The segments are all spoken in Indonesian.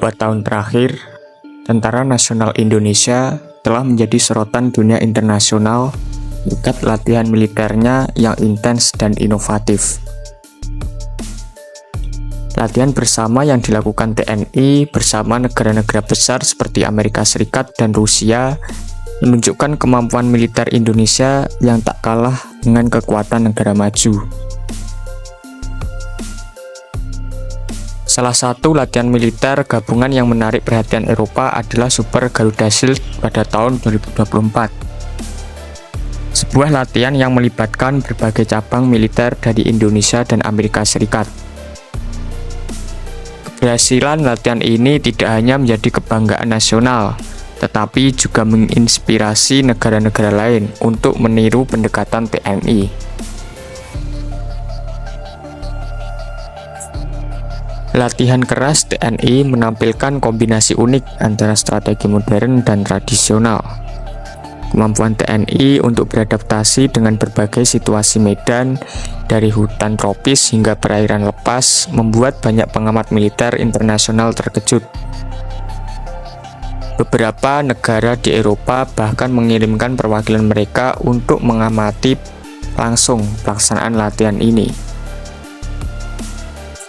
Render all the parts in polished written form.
Beberapa tahun terakhir, Tentara Nasional Indonesia telah menjadi sorotan dunia internasional berkat latihan militernya yang intens dan inovatif. Latihan bersama yang dilakukan TNI bersama negara-negara besar seperti Amerika Serikat dan Rusia menunjukkan kemampuan militer Indonesia yang tak kalah dengan kekuatan negara maju. Salah satu latihan militer gabungan yang menarik perhatian Eropa adalah Super Garuda Shield pada tahun 2024. Sebuah latihan yang melibatkan berbagai cabang militer dari Indonesia dan Amerika Serikat. Keberhasilan latihan ini tidak hanya menjadi kebanggaan nasional, tetapi juga menginspirasi negara-negara lain untuk meniru pendekatan TNI. Latihan keras TNI menampilkan kombinasi unik antara strategi modern dan tradisional. Kemampuan TNI untuk beradaptasi dengan berbagai situasi medan, dari hutan tropis hingga perairan lepas, membuat banyak pengamat militer internasional terkejut. Beberapa negara di Eropa bahkan mengirimkan perwakilan mereka untuk mengamati langsung pelaksanaan latihan ini.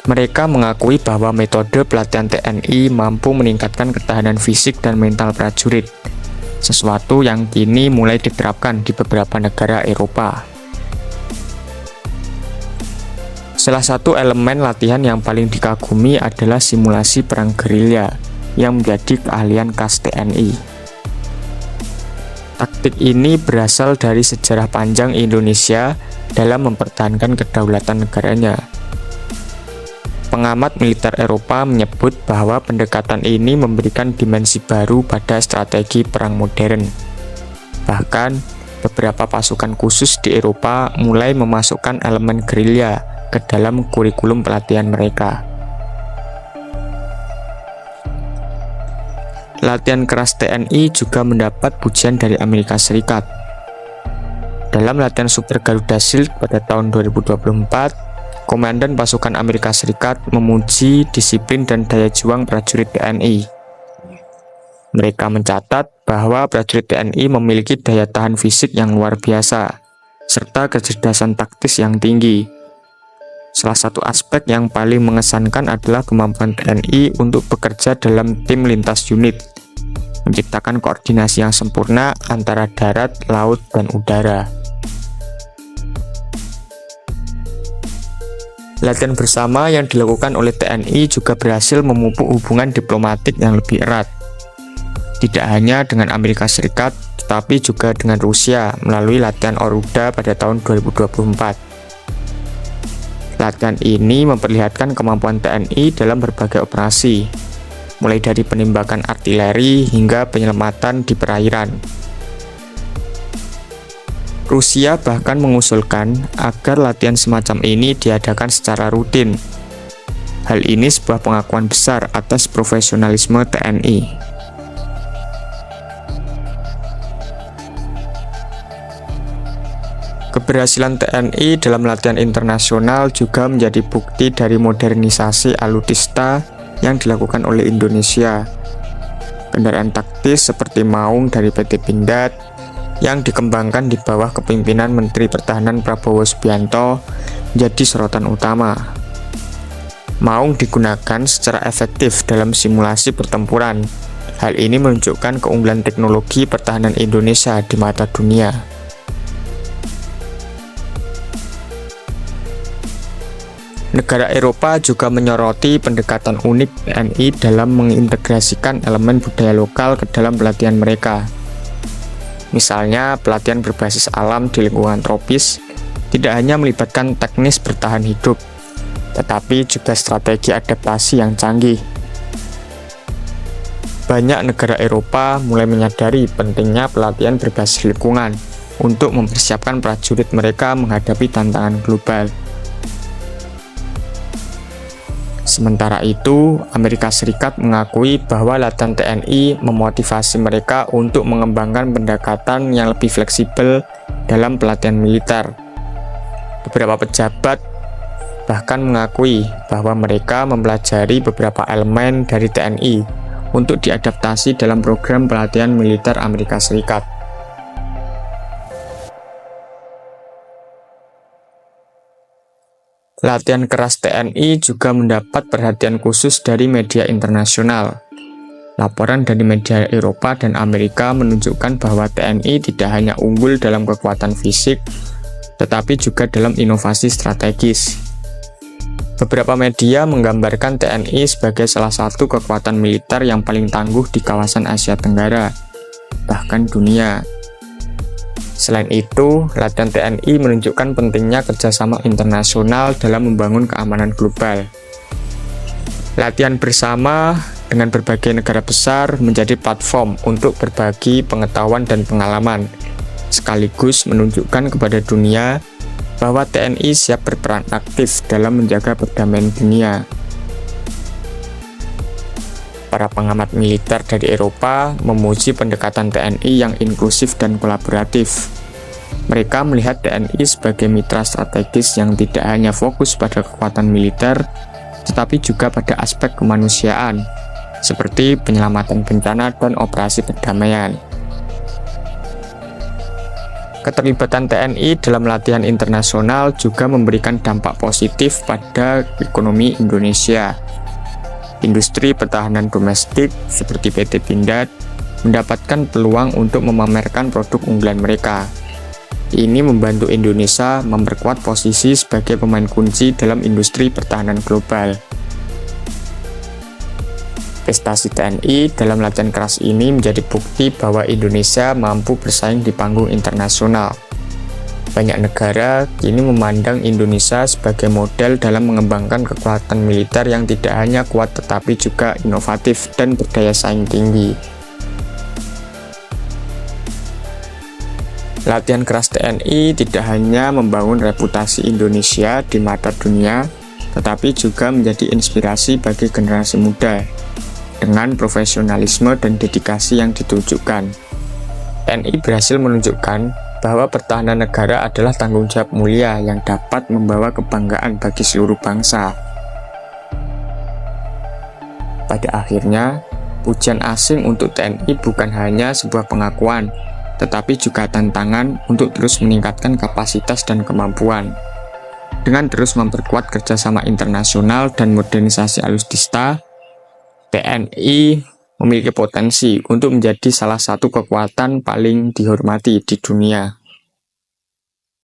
Mereka mengakui bahwa metode pelatihan TNI mampu meningkatkan ketahanan fisik dan mental prajurit, sesuatu yang kini mulai diterapkan di beberapa negara Eropa. Salah satu elemen latihan yang paling dikagumi adalah simulasi perang gerilya, yang menjadi keahlian khas TNI. Taktik ini berasal dari sejarah panjang Indonesia dalam mempertahankan kedaulatan negaranya. Pengamat militer Eropa menyebut bahwa pendekatan ini memberikan dimensi baru pada strategi perang modern. Bahkan, beberapa pasukan khusus di Eropa mulai memasukkan elemen gerilya ke dalam kurikulum pelatihan mereka. Latihan keras TNI juga mendapat pujian dari Amerika Serikat. Dalam latihan Super Garuda Shield pada tahun 2024, Komandan pasukan Amerika Serikat memuji disiplin dan daya juang prajurit TNI. Mereka mencatat bahwa prajurit TNI memiliki daya tahan fisik yang luar biasa, serta kecerdasan taktis yang tinggi. Salah satu aspek yang paling mengesankan adalah kemampuan TNI untuk bekerja dalam tim lintas unit, menciptakan koordinasi yang sempurna antara darat, laut, dan udara. Latihan bersama yang dilakukan oleh TNI juga berhasil memupuk hubungan diplomatik yang lebih erat. Tidak hanya dengan Amerika Serikat, tetapi juga dengan Rusia melalui latihan Oruda pada tahun 2024. Latihan ini memperlihatkan kemampuan TNI dalam berbagai operasi, mulai dari penembakan artileri hingga penyelamatan di perairan. Rusia bahkan mengusulkan agar latihan semacam ini diadakan secara rutin. Hal ini sebuah pengakuan besar atas profesionalisme TNI. Keberhasilan TNI dalam latihan internasional juga menjadi bukti dari modernisasi alutsista yang dilakukan oleh Indonesia. Kendaraan taktis seperti Maung dari PT Pindad yang dikembangkan di bawah kepemimpinan Menteri Pertahanan Prabowo Subianto menjadi sorotan utama. Maung digunakan secara efektif dalam simulasi pertempuran. Hal ini menunjukkan keunggulan teknologi pertahanan Indonesia di mata dunia. Negara Eropa juga menyoroti pendekatan unik TNI dalam mengintegrasikan elemen budaya lokal ke dalam pelatihan mereka. Misalnya, pelatihan berbasis alam di lingkungan tropis tidak hanya melibatkan teknis bertahan hidup, tetapi juga strategi adaptasi yang canggih. Banyak negara Eropa mulai menyadari pentingnya pelatihan berbasis lingkungan untuk mempersiapkan prajurit mereka menghadapi tantangan global. Sementara itu, Amerika Serikat mengakui bahwa latihan TNI memotivasi mereka untuk mengembangkan pendekatan yang lebih fleksibel dalam pelatihan militer. Beberapa pejabat bahkan mengakui bahwa mereka mempelajari beberapa elemen dari TNI untuk diadaptasi dalam program pelatihan militer Amerika Serikat. Latihan keras TNI juga mendapat perhatian khusus dari media internasional. Laporan dari media Eropa dan Amerika menunjukkan bahwa TNI tidak hanya unggul dalam kekuatan fisik, tetapi juga dalam inovasi strategis. Beberapa media menggambarkan TNI sebagai salah satu kekuatan militer yang paling tangguh di kawasan Asia Tenggara, bahkan dunia. Selain itu, latihan TNI menunjukkan pentingnya kerjasama internasional dalam membangun keamanan global. Latihan bersama dengan berbagai negara besar menjadi platform untuk berbagi pengetahuan dan pengalaman, sekaligus menunjukkan kepada dunia bahwa TNI siap berperan aktif dalam menjaga perdamaian dunia. Para pengamat militer dari Eropa memuji pendekatan TNI yang inklusif dan kolaboratif. Mereka melihat TNI sebagai mitra strategis yang tidak hanya fokus pada kekuatan militer, tetapi juga pada aspek kemanusiaan, seperti penyelamatan bencana dan operasi perdamaian. Keterlibatan TNI dalam latihan internasional juga memberikan dampak positif pada ekonomi Indonesia. Industri pertahanan domestik seperti PT Pindad mendapatkan peluang untuk memamerkan produk unggulan mereka. Ini membantu Indonesia memperkuat posisi sebagai pemain kunci dalam industri pertahanan global. Prestasi TNI dalam latihan keras ini menjadi bukti bahwa Indonesia mampu bersaing di panggung internasional. Banyak negara kini memandang Indonesia sebagai model dalam mengembangkan kekuatan militer yang tidak hanya kuat tetapi juga inovatif dan berdaya saing tinggi. Latihan keras TNI tidak hanya membangun reputasi Indonesia di mata dunia, tetapi juga menjadi inspirasi bagi generasi muda. Dengan profesionalisme dan dedikasi yang ditunjukkan, TNI berhasil menunjukkan bahwa pertahanan negara adalah tanggung jawab mulia yang dapat membawa kebanggaan bagi seluruh bangsa. Pada akhirnya, pujian asing untuk TNI bukan hanya sebuah pengakuan, tetapi juga tantangan untuk terus meningkatkan kapasitas dan kemampuan. Dengan terus memperkuat kerjasama internasional dan modernisasi alutsista, TNI memiliki potensi untuk menjadi salah satu kekuatan paling dihormati di dunia.